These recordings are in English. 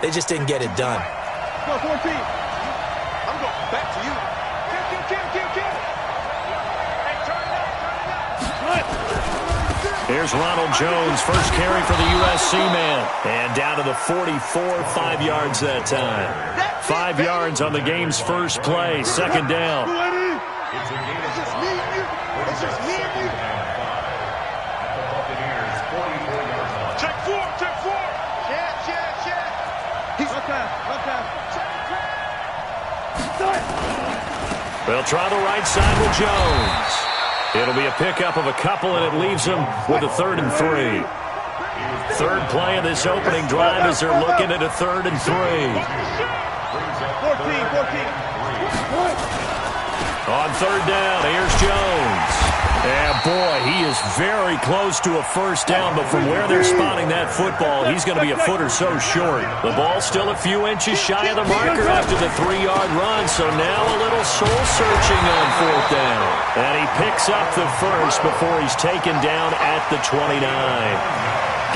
They just didn't get it done. Go, 14. I'm going back to you. Kill. Here's Ronald Jones, first carry for the USC man. And down to the 44, 5 yards that time. 5 yards on the game's first play, second down. It's just me and you. Check four. He's okay. They'll try the right side with Jones. It'll be a pickup of a couple, and it leaves them with a 3rd and 3. Third play of this opening drive as they're looking at a 3rd and 3. 14. On third down, here's Jones. And boy, he is very close to a first down, but from where they're spotting that football, he's going to be a foot or so short. The ball's still a few inches shy of the marker after the 3-yard run, so now a little soul-searching on fourth down. And he picks up the first before he's taken down at the 29.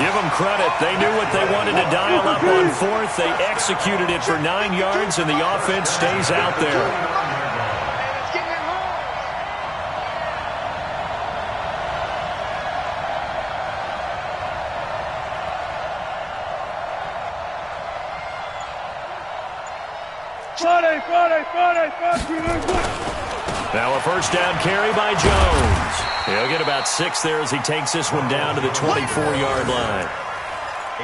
Give them credit. They knew what they wanted to dial up on fourth. They executed it for 9 yards, and the offense stays out there. Now a first down carry by Jones. He'll get about 6 there as he takes this one down to the 24-yard line.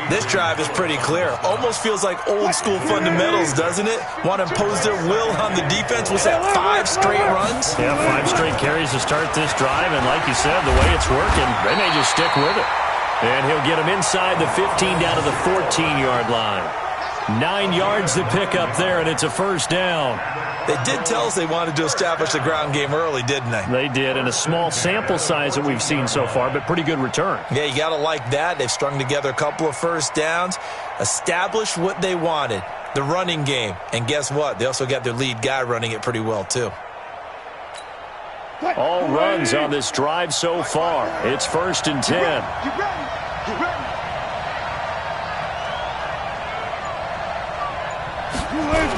This drive is pretty clear. Almost feels like old-school fundamentals, doesn't it? Want to impose their will on the defense. Was that 5 straight runs? Yeah, 5 straight carries to start this drive, and like you said, the way it's working, they may just stick with it. And he'll get him inside the 15 down to the 14-yard line. 9 yards to pick up there, and it's a first down. They did tell us they wanted to establish the ground game early, didn't they? They did, in a small sample size that we've seen so far, but pretty good return. Yeah, you got to like that. They've strung together a couple of first downs, established what they wanted, the running game. And guess what? They also got their lead guy running it pretty well, too. All runs on this drive so far. It's 1st and 10. You ready?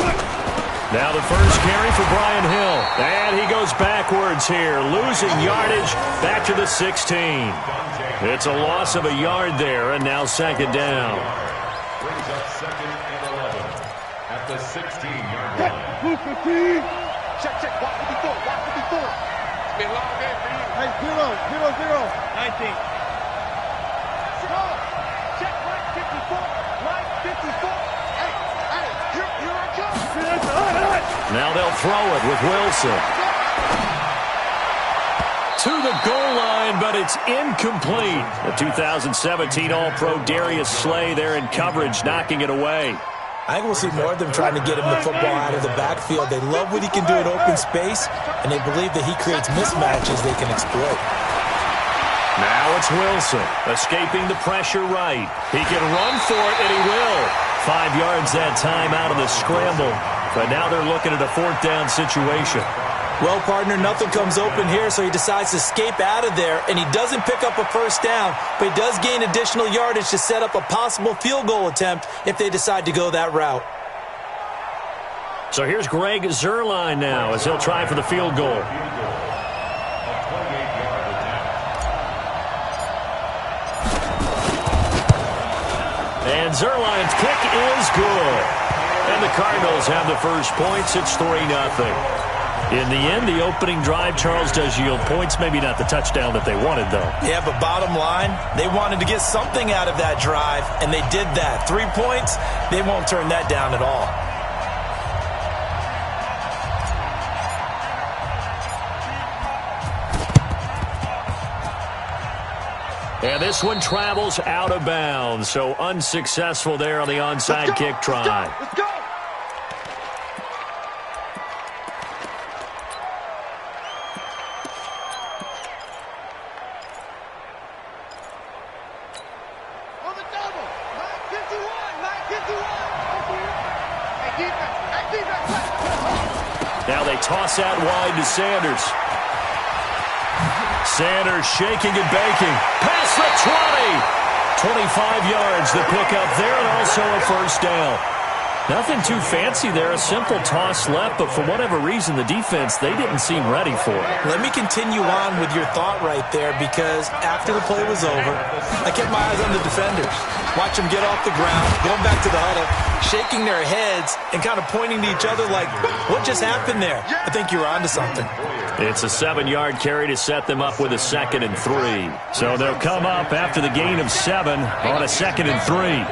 Now the first carry for Brian Hill. And he goes backwards here, losing yardage back to the 16. It's a loss of a yard there, and now second down. Brings up 2nd and 11 at the 16-yard line. Check. Watch the before. It's been a long day for you. Hey, 0. 19. Check right 54. Right 54. Hey, here I come. Now they'll throw it with Wilson. To the goal line, but it's incomplete. The 2017 All-Pro Darius Slay there in coverage, knocking it away. I think we'll see more of them trying to get him the football out of the backfield. They love what he can do in open space, and they believe that he creates mismatches they can exploit. Now it's Wilson, escaping the pressure right. He can run for it, and he will. 5 yards that time out of the scramble. But now they're looking at a 4th down situation. Well, partner, nothing comes open here, so he decides to escape out of there, and he doesn't pick up a first down, but he does gain additional yardage to set up a possible field goal attempt if they decide to go that route. So here's Greg Zuerlein now as he'll try for the field goal. And Zuerlein's kick is good. And the Cardinals have the first points. It's 3-0. In the end, the opening drive, Charles, does yield points. Maybe not the touchdown that they wanted, though. Yeah, but bottom line, they wanted to get something out of that drive, and they did that. 3 points, they won't turn that down at all. And this one travels out of bounds, so unsuccessful there on the onside kick try. Let's go. On the double. 951. Hey, defense. Now they toss out wide to Sanders. Sanders shaking and baking. Past the 25 yards to pick up there, and also a first down. Nothing too fancy there, a simple toss left, but for whatever reason, the defense, they didn't seem ready for it. Let me continue on with your thought right there, because after the play was over, I kept my eyes on the defenders. Watch them get off the ground, going back to the huddle, shaking their heads, and kind of pointing to each other like, what just happened there? I think you were onto something. It's a 7-yard carry to set them up with a 2nd and 3. So they'll come up after the gain of 7 on a 2nd and 3.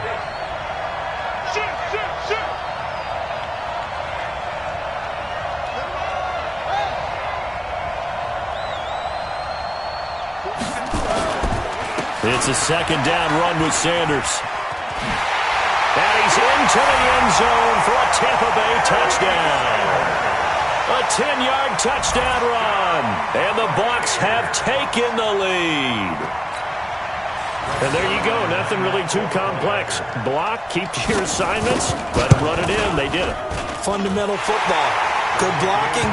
It's a 2nd down run with Sanders. And he's into the end zone for a Tampa Bay touchdown. A 10-yard touchdown run. And the Bucs have taken the lead. And there you go. Nothing really too complex. Block, keep to your assignments, let them run it in. They did it. Fundamental football. Good blocking,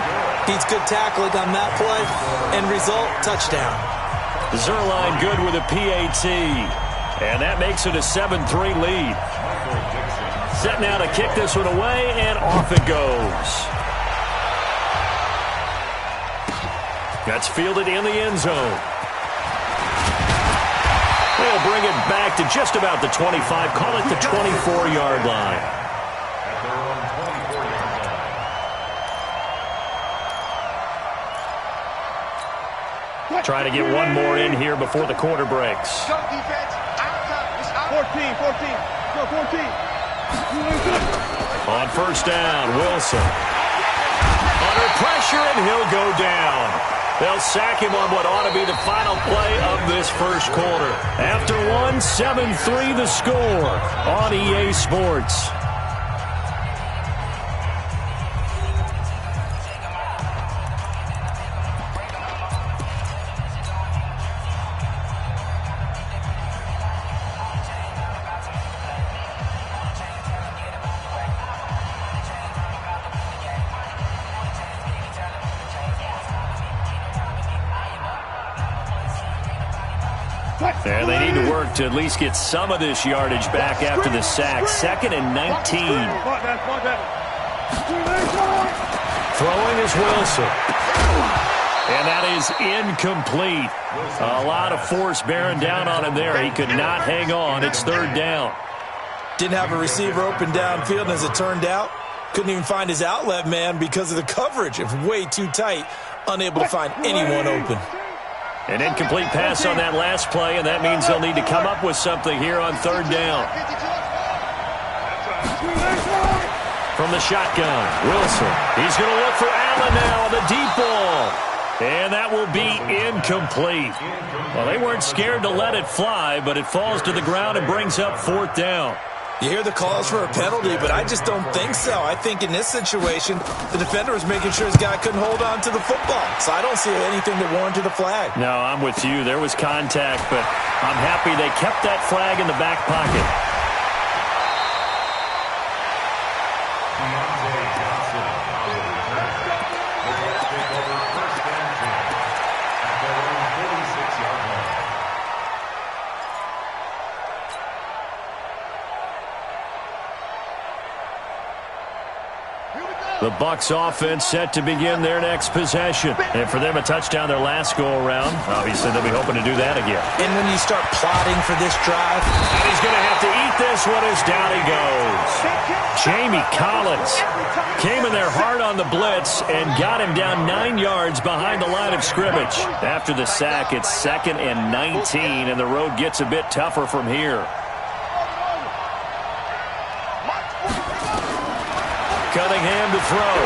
beats good tackling on that play, and result, touchdown. Zerline good with a PAT. And that makes it a 7-3 lead. Set now to kick this one away, and off it goes. That's fielded in the end zone. They'll bring it back to just about the 25. Call it the 24-yard line. Trying to get one more in here before the quarter breaks. 14. Go 14. On first down, Wilson. Under pressure, and he'll go down. They'll sack him on what ought to be the final play of this first quarter. After one, 7-3 the score on EA Sports. And they need to work to at least get some of this yardage back after the sack. 2nd and 19. Throwing is Wilson. And that is incomplete. A lot of force bearing down on him there. He could not hang on. It's 3rd down. Didn't have a receiver open downfield, and as it turned out, couldn't even find his outlet man because of the coverage. It was way too tight, unable to find anyone open. An incomplete pass on that last play, and that means they'll need to come up with something here on 3rd down. From the shotgun, Wilson. He's going to look for Allen now on the deep ball. And that will be incomplete. Well, they weren't scared to let it fly, but it falls to the ground and brings up 4th down. You hear the calls for a penalty, but I just don't think so. I think in this situation, the defender was making sure his guy couldn't hold on to the football. So I don't see anything that warranted a flag. No, I'm with you. There was contact, but I'm happy they kept that flag in the back pocket. The Bucs offense set to begin their next possession. And for them, a touchdown their last go-around. Obviously, they'll be hoping to do that again. And when you start plotting for this drive, and he's going to have to eat this one as down he goes. Jamie Collins came in there hard on the blitz and got him down 9 yards behind the line of scrimmage. After the sack, it's 2nd and 19, and the road gets a bit tougher from here. Cunningham to throw.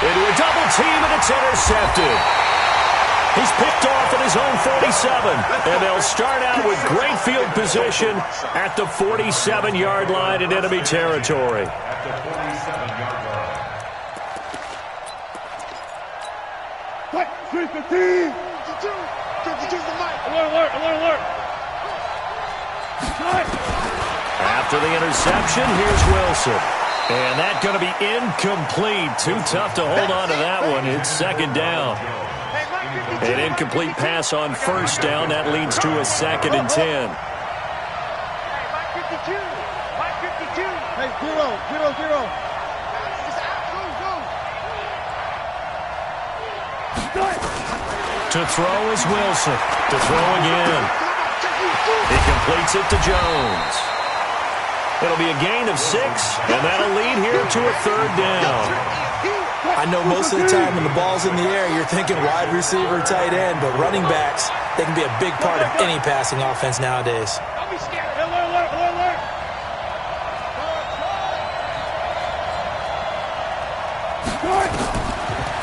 Into a double team, and it's intercepted. He's picked off at his own 47. And they'll start out with great field position at the 47-yard line in enemy territory. At the 47-yard line. 315. 52's the mic. Alert. After the interception, here's Wilson. And that's going to be incomplete. Too tough to hold on to that one. It's 2nd down. An incomplete pass on 1st down. That leads to a 2nd and 10. 0-0. To throw is Wilson. To throw again. He completes it to Jones. It'll be a gain of 6, and that'll lead here to a 3rd down. I know most of the time when the ball's in the air, you're thinking wide receiver, tight end, but running backs, they can be a big part of any passing offense nowadays. Don't be scared. Alert.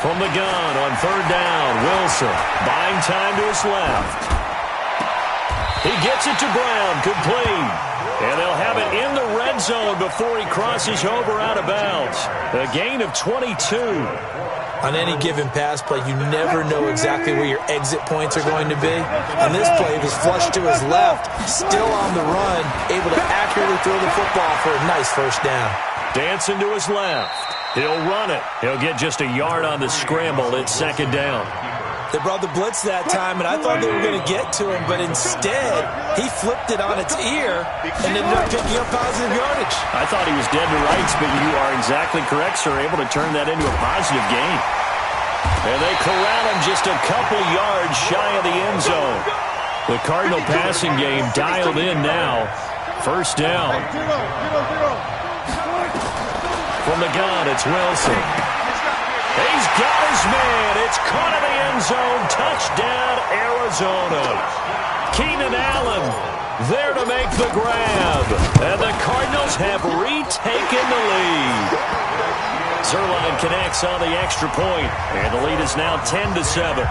From the gun on 3rd down, Wilson buying time to his left. He gets it to Brown, complete. And they'll have it in the red zone before he crosses over out of bounds. A gain of 22. On any given pass play, you never know exactly where your exit points are going to be. On this play, he was flushed to his left, still on the run, able to accurately throw the football for a nice 1st down. Dancing to his left. He'll run it. He'll get just a yard on the scramble. It's 2nd down. They brought the blitz that time, and I thought they were going to get to him, but instead, he flipped it on its ear and ended up picking up positive yardage. I thought he was dead to rights, but you are exactly correct, sir. Able to turn that into a positive gain. And they corral him just a couple yards shy of the end zone. The Cardinal passing game dialed in now. 1st down. From the gun, it's Wilson. He's got his man. It's caught in the end zone. Touchdown, Arizona. Keenan Allen there to make the grab. And the Cardinals have retaken the lead. Zerline connects on the extra point, and the lead is now 10-7.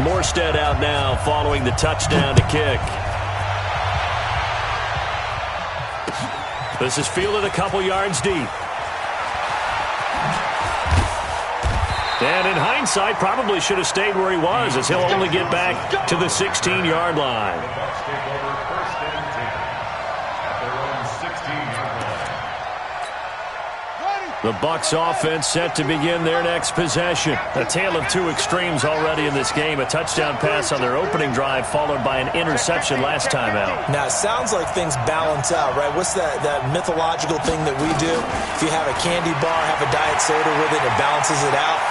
Morstead out now following the touchdown to kick. This is fielded a couple yards deep. And in hindsight, probably should have stayed where he was, as he'll only get back to the 16-yard line. The Bucs take over 1st and 10 at their own 16-yard line. The Bucs offense set to begin their next possession. A tale of 2 extremes already in this game. A touchdown pass on their opening drive, followed by an interception last time out. Now, it sounds like things balance out, right? What's that mythological thing that we do? If you have a candy bar, have a diet soda with it, it balances it out.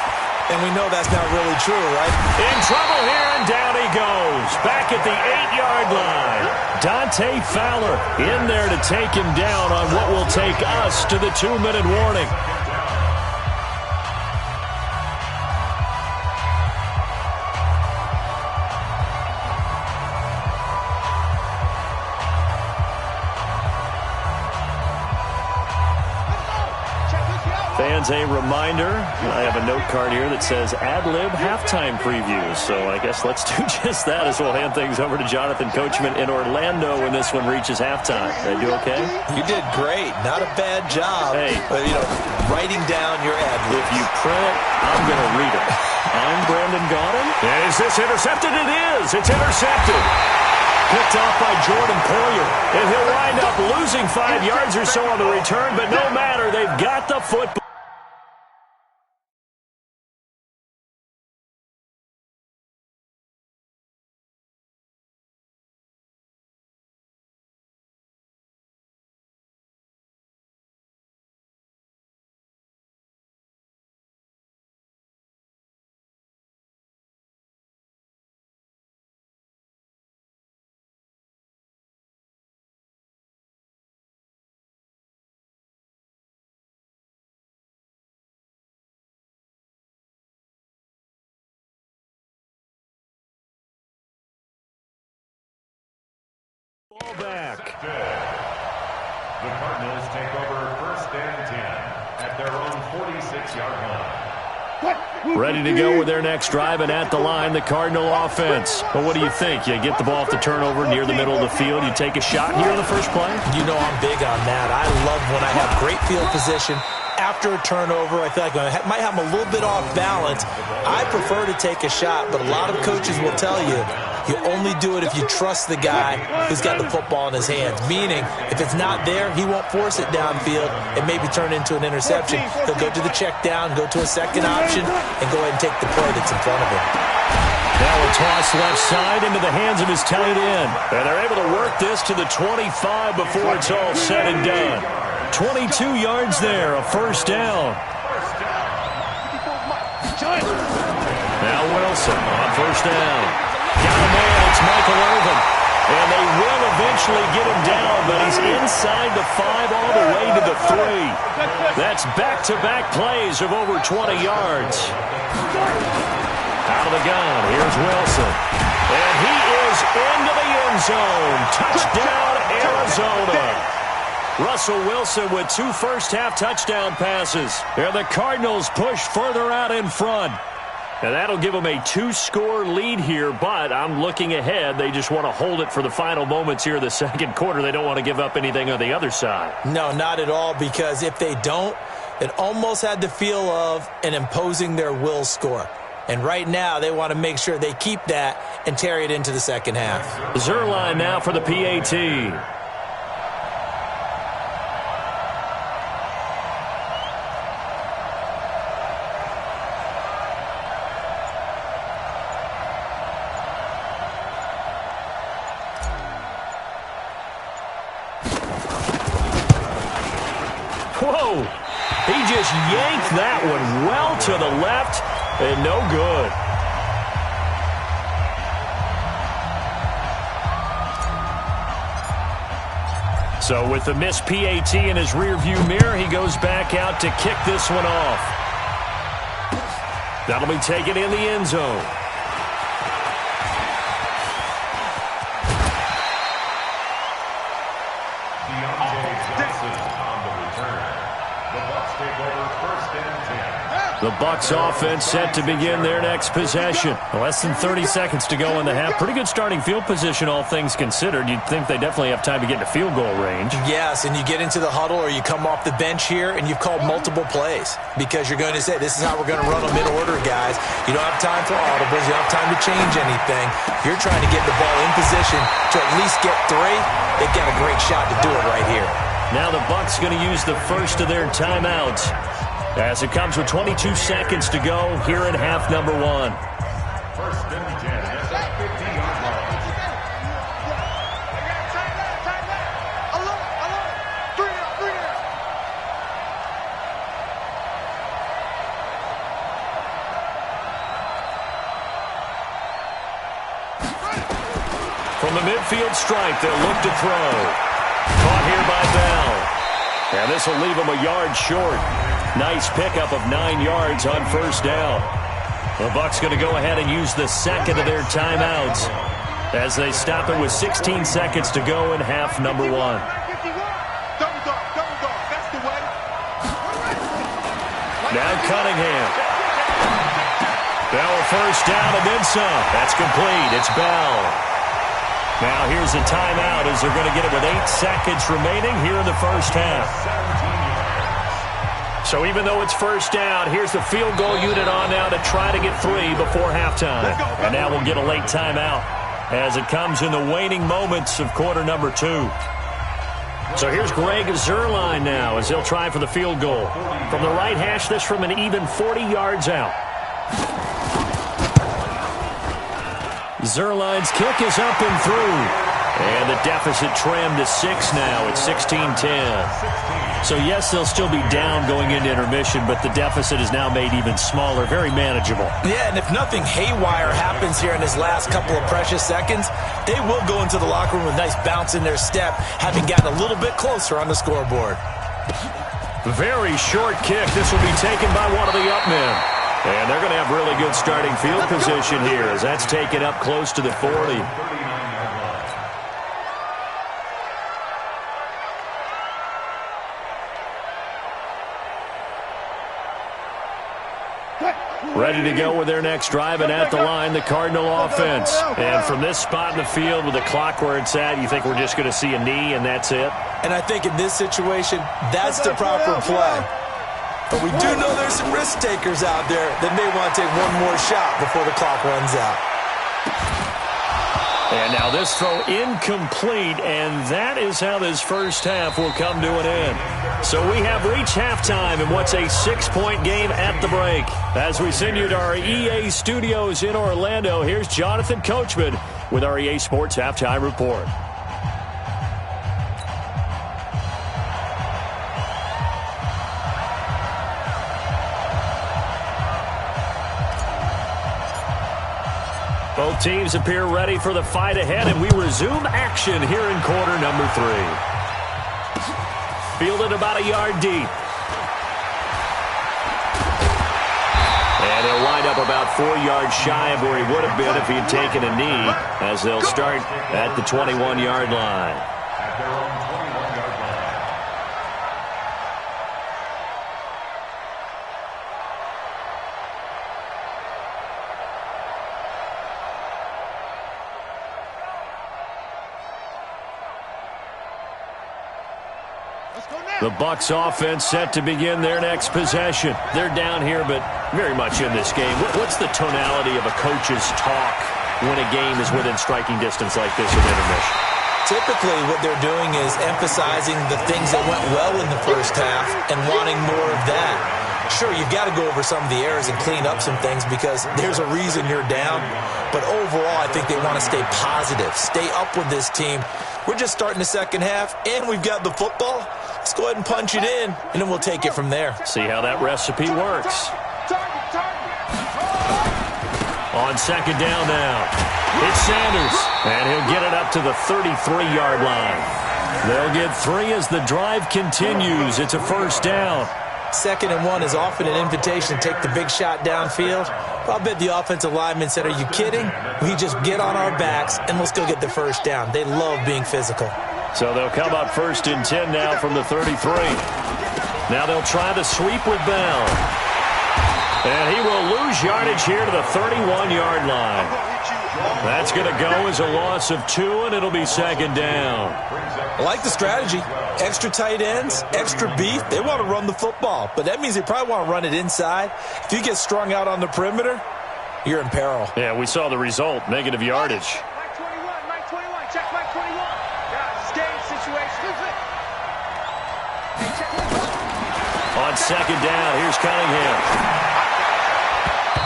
And we know that's not really true, right? In trouble here, and down he goes. Back at the 8-yard line. Dante Fowler in there to take him down on what will take us to the 2-minute warning. Fans, a reminder, I have a note card here that says ad-lib halftime previews. So I guess let's do just that as we'll hand things over to Jonathan Coachman in Orlando when this one reaches halftime. Did I do okay? You did great. Not a bad job. Hey. But, writing down your ad-libs. If you print it, I'm going to read it. I'm Brandon Gaudin. Is this intercepted? It is. It's intercepted. Picked off by Jordan Poyer. And he'll wind up losing 5 yards or so on the return, but no matter, they've got the football. Ball back. The Cardinals take over 1st and 10 at their own 46-yard line. Ready to go with their next drive, and at the line, the Cardinal offense. Well, what do you think? You get the ball off the turnover near the middle of the field. You take a shot here in the first play? You know I'm big on that. I love when I have great field position. After a turnover, I feel like I might have them a little bit off balance. I prefer to take a shot, but a lot of coaches will tell you, You only do it if you trust the guy who's got the football in his hands. Meaning, if it's not there, he won't force it downfield and maybe turn into an interception. He'll go to the check down, go to a second option, and go ahead and take the play that's in front of him. Now a toss left side into the hands of his tight end. And they're able to work this to the 25 before it's all said and done. 22 yards there, a first down. Now Wilson on first down. Got a man, it's Michael Irvin. And they will eventually get him down, but he's inside the 5 all the way to the 3. That's back-to-back plays of over 20 yards. Out of the gun, here's Wilson. And he is into the end zone. Touchdown, Arizona. Russell Wilson with 2 first-half touchdown passes. And the Cardinals push further out in front. And that'll give them a 2-score lead here, but I'm looking ahead. They just want to hold it for the final moments here in the second quarter. They don't want to give up anything on the other side. No, not at all, because if they don't, it almost had the feel of an imposing their will score. And right now, they want to make sure they keep that and carry it into the second half. Zuerlein now for the PAT. Whoa! He just yanked that one well to the left and no good. So with the missed PAT in his rearview mirror, he goes back out to kick this one off. That'll be taken in the end zone. The Bucs offense set to begin their next possession. Less than 30 seconds to go in the half. Pretty good starting field position, all things considered. You'd think they definitely have time to get to field goal range. Yes, and you get into the huddle or you come off the bench here and you've called multiple plays because you're going to say, this is how we're going to run them mid-order, guys. You don't have time for audibles. You don't have time to change anything. You're trying to get the ball in position to at least get 3. They've got a great shot to do it right here. Now the Bucs going to use the first of their timeouts, as it comes with 22 seconds to go here in half number 1. First and 10 at the 50-yard line. From the midfield stripe, they'll look to throw. Caught here by Bell. And this will leave him a yard short. Nice pickup of 9 yards on first down. The Bucs going to go ahead and use the second of their timeouts as they stop it with 16 seconds to go in half number 1. Now Cunningham. Bell first down and then some. That's complete. It's Bell. Now here's a timeout as they're going to get it with 8 seconds remaining here in the first half. So even though it's first down, here's the field goal unit on now to try to get 3 before halftime. And now we'll get a late timeout as it comes in the waning moments of quarter number 2. So here's Greg Zuerlein now as he'll try for the field goal. From the right hash, this from an even 40 yards out. Zuerlein's kick is up and through. And the deficit trimmed to 6 now at 16-10. So, yes, they'll still be down going into intermission, but the deficit is now made even smaller, very manageable. Yeah, and if nothing haywire happens here in his last couple of precious seconds, they will go into the locker room with a nice bounce in their step, having gotten a little bit closer on the scoreboard. Very short kick. This will be taken by one of the up men. And they're going to have really good starting field position here as that's taken up close to the 40. Ready to go with their next drive, and at the line, the Cardinal offense. And from this spot in the field with the clock where it's at, you think we're just going to see a knee and that's it? And I think in this situation, that's the proper play. But we do know there's some risk takers out there that may want to take one more shot before the clock runs out. And now this throw incomplete, and that is how this first half will come to an end. So we have reached halftime in what's a 6-point game at the break. As we send you to our EA studios in Orlando, here's Jonathan Coachman with our EA Sports Halftime Report. Both teams appear ready for the fight ahead, and we resume action here in quarter number 3. Fielded about a yard deep. And he'll wind up about 4 yards shy of where he would have been if he had taken a knee, as they'll start at the 21-yard line. At their own 21-yard line. The Bucs offense set to begin their next possession. They're down here, but very much in this game. What's the tonality of a coach's talk when a game is within striking distance like this in intermission? Typically, what they're doing is emphasizing the things that went well in the first half and wanting more of that. Sure, you've got to go over some of the errors and clean up some things because there's a reason you're down. But overall, I think they want to stay positive, stay up with this team. We're just starting the second half, and we've got the football. Let's go ahead and punch it in, and then we'll take it from there. See how that recipe works. On second down now, it's Sanders, and he'll get it up to the 33-yard line. They'll get 3 as the drive continues. It's a first down. 2nd and 1 is often an invitation to take the big shot downfield. But I bet the offensive lineman said, are you kidding? We just get on our backs, and let's go get the first down. They love being physical. So they'll come up 1st and 10 now from the 33. Now they'll try the sweep with Bell. And he will lose yardage here to the 31-yard line. That's going to go as a loss of 2, and it'll be 2nd down. I like the strategy. Extra tight ends, extra beef. They want to run the football, but that means they probably want to run it inside. If you get strung out on the perimeter, you're in peril. Yeah, we saw the result, negative yardage. Mike 21, check Mike 21. Yeah, it's game situation. On 2nd down, here's Cunningham.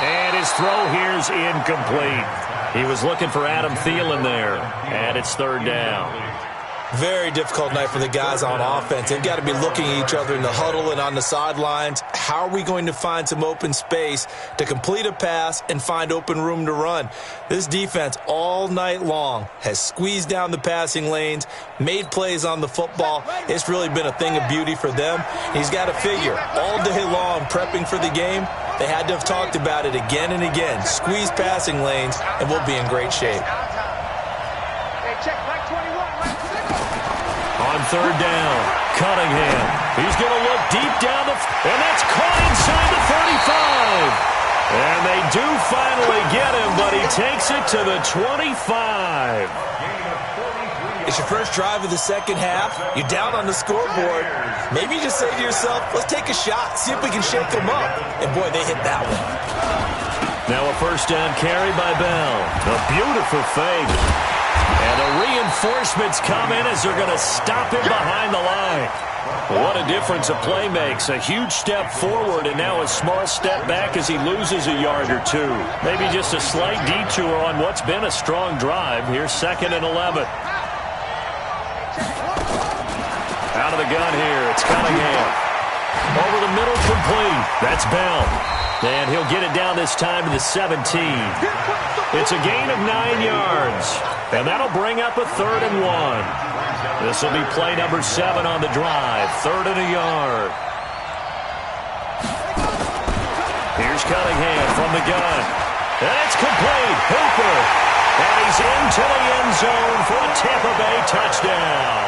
And his throw here's incomplete. He was looking for Adam Thielen there, and it's 3rd down. Very difficult night for the guys on offense. They've got to be looking at each other in the huddle and on the sidelines. How are we going to find some open space to complete a pass and find open room to run? This defense all night long has squeezed down the passing lanes, made plays on the football. It's really been a thing of beauty for them. He's got to figure all day long prepping for the game. They had to have talked about it again and again. Squeeze passing lanes, and we'll be in great shape. Hey, check Mike 21. On 3rd down, Cunningham. He's going to look deep down and that's caught inside the 35. And they do finally get him, but he takes it to the 25. It's your first drive of the second half. You're down on the scoreboard. Maybe you just say to yourself, let's take a shot, see if we can shake them up. And, boy, they hit that one. Now a first down carry by Bell. A beautiful fake. And the reinforcements come in as they're going to stop him behind the line. What a difference a play makes. A huge step forward and now a small step back as he loses a yard or 2. Maybe just a slight detour on what's been a strong drive. Here's 2nd and 11. Out of the gun here, it's Cunningham. Over the middle, complete. That's Bell. And he'll get it down this time to the 17. It's a gain of 9 yards. And that'll bring up a 3rd and 1. This will be play number 7 on the drive. 3rd and a yard. Here's Cunningham from the gun. And it's complete. Hooper. And he's into the end zone for a Tampa Bay touchdown.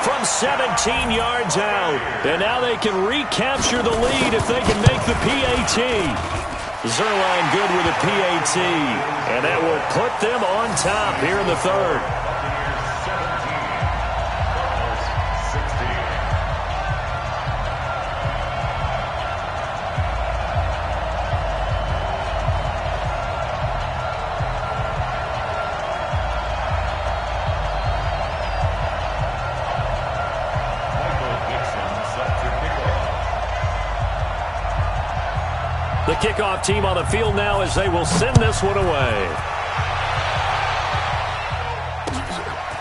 From 17 yards out. And now they can recapture the lead if they can make the PAT. Zerline good with a PAT. And that will put them on top here in the 3rd. The kickoff team on the field now as they will send this one away.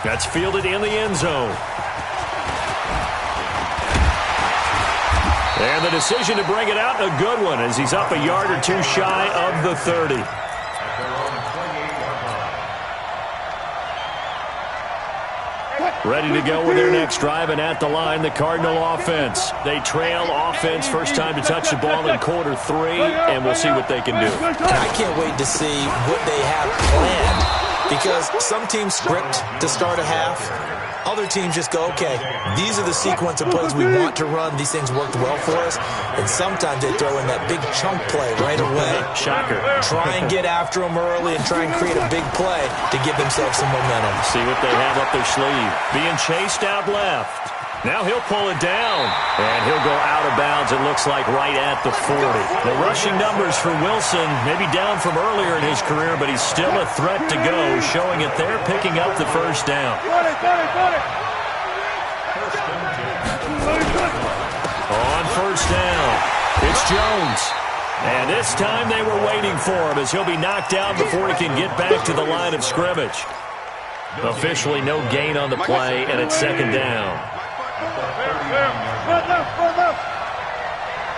That's fielded in the end zone. And the decision to bring it out, a good one, as he's up a yard or two shy of the 30. Ready to go with their next drive, and at the line, the Cardinal offense. They trail offense, first time to touch the ball in quarter 3, and we'll see what they can do. I can't wait to see what they have planned, because some teams script to start a half. Other teams just go, okay, these are the sequence of plays we want to run. These things worked well for us. And sometimes they throw in that big chunk play right away. Shocker. Try and get after them early and try and create a big play to give themselves some momentum. See what they have up their sleeve. Being chased out left. Now he'll pull it down, and he'll go out of bounds, it looks like, right at the 40. The rushing numbers for Wilson, maybe down from earlier in his career, but he's still a threat to go, showing it there, picking up the first down. On first down, it's Jones. And this time they were waiting for him, as he'll be knocked out before he can get back to the line of scrimmage. Officially no gain on the play, and it's second down.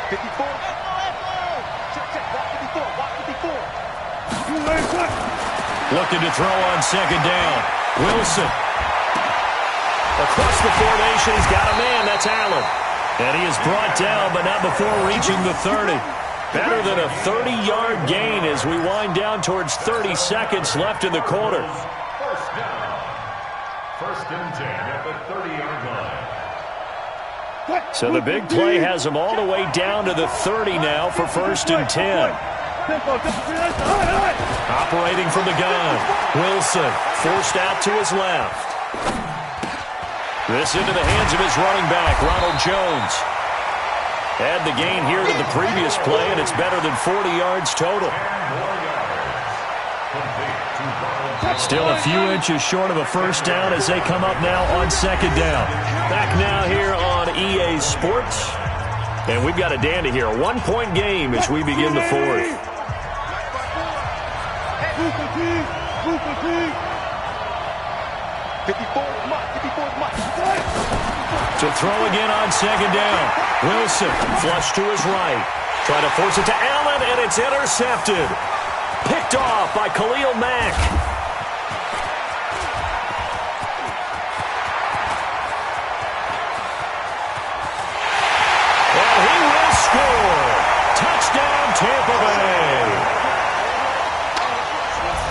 54. Looking to throw on second down. Wilson. Across the formation, he's got a man. That's Allen. And he is brought down, but not before reaching the 30. Better than a 30-yard gain as we wind down towards 30 seconds left in the quarter. First down. First and 10 at the 30-yard line. So the big play has him all the way down to the 30 now for first and 10. Operating from the gun. Wilson forced out to his left. This into the hands of his running back, Ronald Jones. Add the gain here to the previous play, and it's better than 40 yards total. Still a few inches short of a first down as they come up now on second down. Back now here on EA Sports. And we've got a dandy here. A one-point game as we begin the fourth. To throw again on second down. Wilson flush to his right. Trying to force it to Allen, and it's intercepted. Picked off by Khalil Mack. And he will score. Touchdown, Tampa Bay.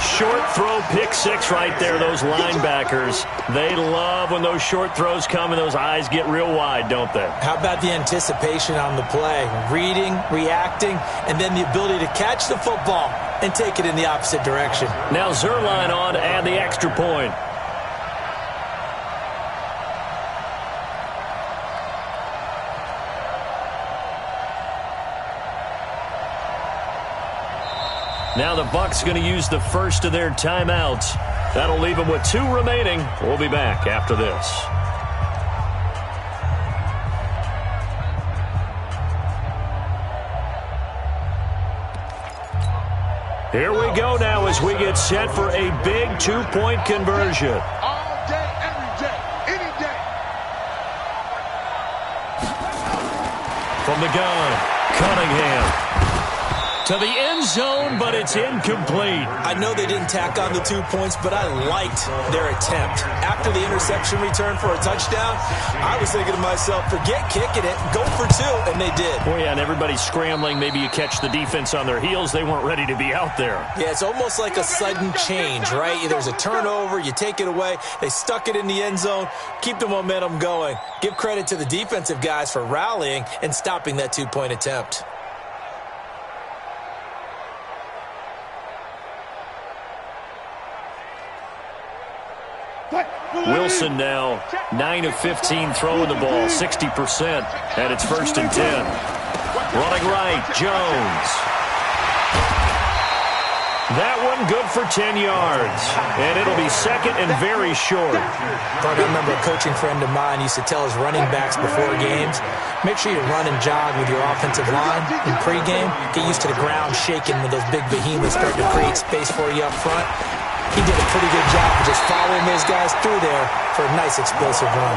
Short throw, pick six right there, those linebackers. They love when those short throws come and those eyes get real wide, don't they? How about the anticipation on the play? Reading, reacting, and then the ability to catch the football and take it in the opposite direction. Now Zerline on to add the extra point. Now the Bucs going to use the first of their timeouts. That'll leave them with 2 remaining. We'll be back after this. Here we go now as we get set for a big 2-point conversion. All day, every day, any day. From the gun, Cunningham. To the end zone, but it's incomplete. I know they didn't tack on the 2 points, but I liked their attempt. After the interception return for a touchdown, I was thinking to myself, forget kicking it, go for 2, and they did. Oh, yeah, and everybody's scrambling. Maybe you catch the defense on their heels. They weren't ready to be out there. Yeah, it's almost like a sudden change, right? There's a turnover, you take it away, they stuck it in the end zone, keep the momentum going. Give credit to the defensive guys for rallying and stopping that 2-point attempt. Wilson now 9 of 15 throwing the ball, 60%, and it's first and 10. Running right, Jones. That one good for 10 yards. And it'll be second and very short. I remember a coaching friend of mine used to tell his running backs before games, make sure you run and jog with your offensive line in pregame. Get used to the ground shaking when those big behemoths start to create space for you up front. He did a pretty good job of just following those guys through there for a nice explosive run.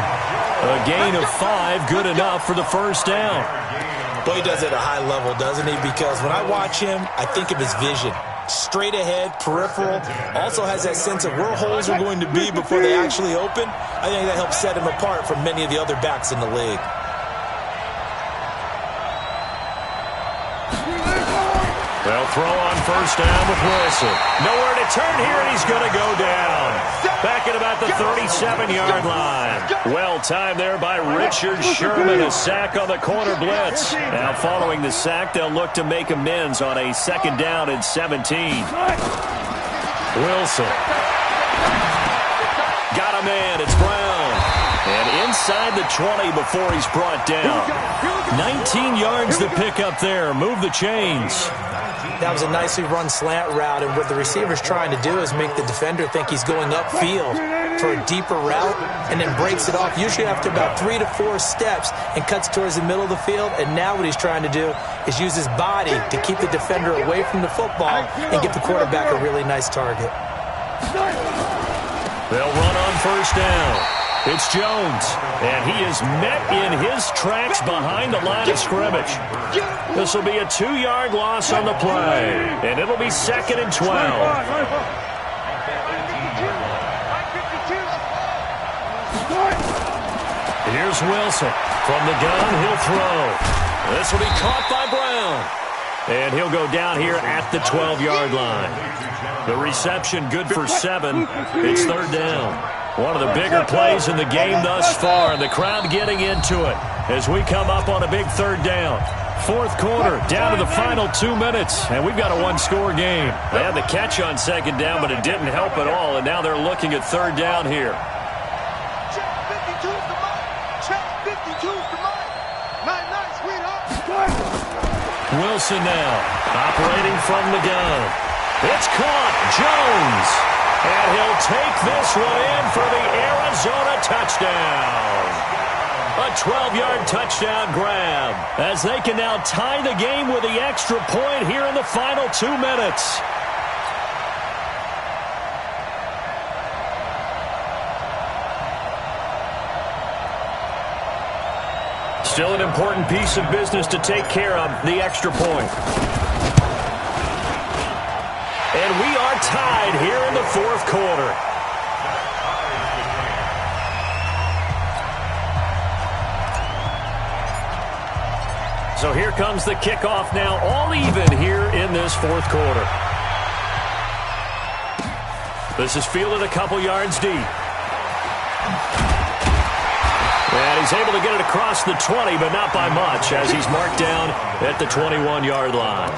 A gain of 5, good enough for the first down. Boy, he does it at a high level, doesn't he? Because when I watch him, I think of his vision. Straight ahead, peripheral, also has that sense of where holes are going to be before they actually open. I think that helps set him apart from many of the other backs in the league. They'll throw on first down with Wilson. Nowhere to turn here, and he's going to go down. Back at about the 37-yard line. Well timed there by Richard Sherman. A sack on the corner blitz. Now following the sack, they'll look to make amends on a second down and 17. Wilson. Got a man. It's Brown. And inside the 20 before he's brought down. 19 yards to pick up there. Move the chains. That was a nicely run slant route, and what the receiver's trying to do is make the defender think he's going upfield for a deeper route and then breaks it off, usually after about 3 to 4 steps, and cuts towards the middle of the field. And now what he's trying to do is use his body to keep the defender away from the football and give the quarterback a really nice target. They'll run on first down. It's Jones, and he is met in his tracks behind the line of scrimmage. This will be a 2-yard loss on the play, and it'll be second and 12. Here's Wilson. From the gun, he'll throw. This will be caught by Brown, and he'll go down here at the 12-yard line. The reception good for 7. It's third down. One of the bigger plays in the game thus far, and the crowd getting into it as we come up on a big third down. Fourth quarter, down to the final 2 minutes, and we've got a one-score game. They had the catch on second down, but it didn't help at all, and now they're looking at third down here. Check 52's the mic. Check 52's the mic. Night, sweetheart. Wilson now, operating from the gun. It's caught. Jones. And he'll take this one in for the Arizona touchdown. A 12-yard touchdown grab as they can now tie the game with the extra point here in the final 2 minutes. Still an important piece of business to take care of, the extra point. And we are tied here in the fourth quarter. So here comes the kickoff now, all even here in this fourth quarter. This is fielded a couple yards deep. And he's able to get it across the 20, but not by much, as he's marked down at the 21-yard line.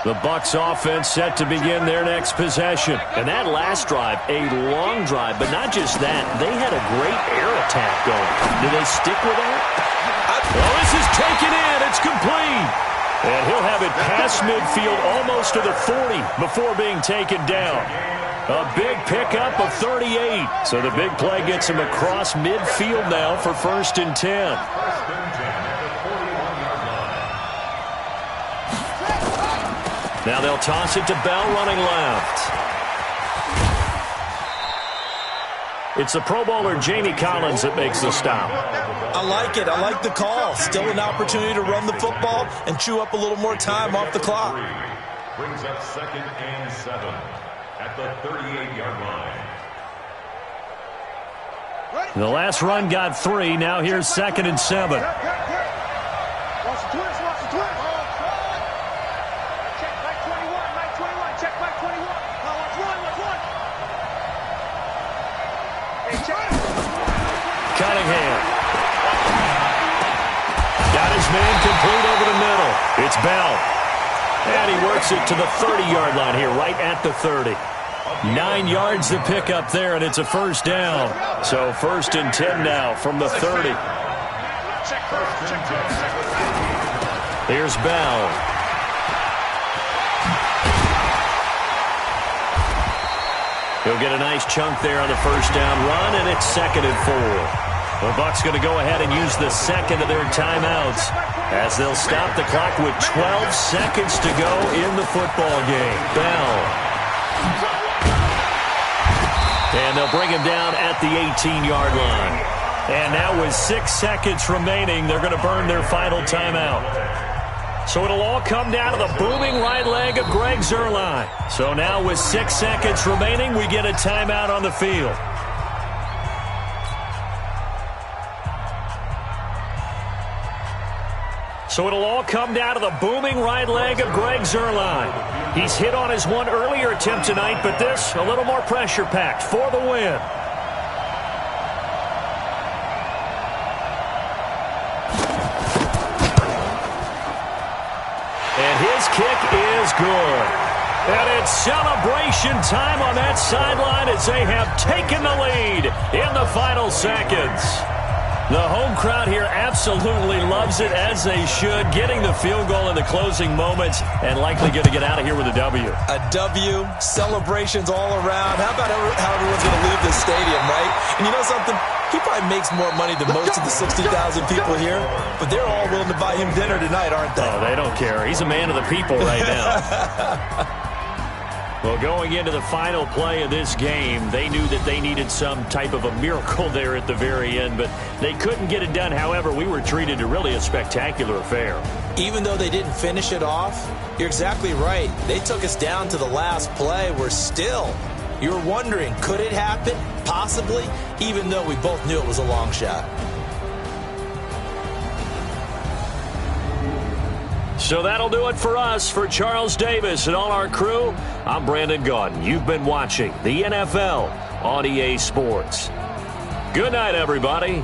The Bucs offense set to begin their next possession. And that last drive, a long drive, but not just that. They had a great air attack going. Do they stick with that? Well, this is taken in. It's complete. And he'll have it past midfield almost to the 40 before being taken down. A big pickup of 38. So the big play gets him across midfield now for first and 10. Now they'll toss it to Bell running left. It's the Pro Bowler Jamie Collins that makes the stop. I like it. I like the call. Still an opportunity to run the football and chew up a little more time off the clock. Brings up second and 7 at the 38-yard line. The last run got 3. Now here's second and 7. Watch the twist, watch the twist. Check back 21, check back 21. Now watch one. Hey, check. Cunningham. Got his man complete over the middle. It's Bell. And he works it to the 30-yard line here, right at the 30. 9 yards to pick up there, and it's a first down. So first and 10 now from the 30. Here's Bell. He'll get a nice chunk there on the first down run, and it's 2nd and 4. The Bucs going to go ahead and use the second of their timeouts as they'll stop the clock with 12 seconds to go in the football game. Bell. And they'll bring him down at the 18-yard line. And now with 6 seconds remaining, they're going to burn their final timeout. So it'll all come down to the booming right leg of Greg Zuerlein. So now with 6 seconds remaining, we get a timeout on the field. So it'll all come down to the booming right leg of Greg Zuerlein. He's hit on his one earlier attempt tonight, but this a little more pressure-packed for the win. And his kick is good. And it's celebration time on that sideline as they have taken the lead in the final seconds. The home crowd here absolutely loves it, as they should, getting the field goal in the closing moments and likely going to get out of here with a W. A W, celebrations all around. How about how everyone's going to leave this stadium, right? And you know something? He probably makes more money than most of the 60,000 people here, but they're all willing to buy him dinner tonight, aren't they? Oh, they don't care. He's a man of the people right now. Well, going into the final play of this game, they knew that they needed some type of a miracle there at the very end, but they couldn't get it done. However, we were treated to really a spectacular affair. Even though they didn't finish it off, you're exactly right. They took us down to the last play. We're still, you were wondering, could it happen? Possibly, even though we both knew it was a long shot. So that'll do it for us. For Charles Davis and all our crew, I'm Brandon Gaudin. You've been watching the NFL on EA Sports. Good night, everybody.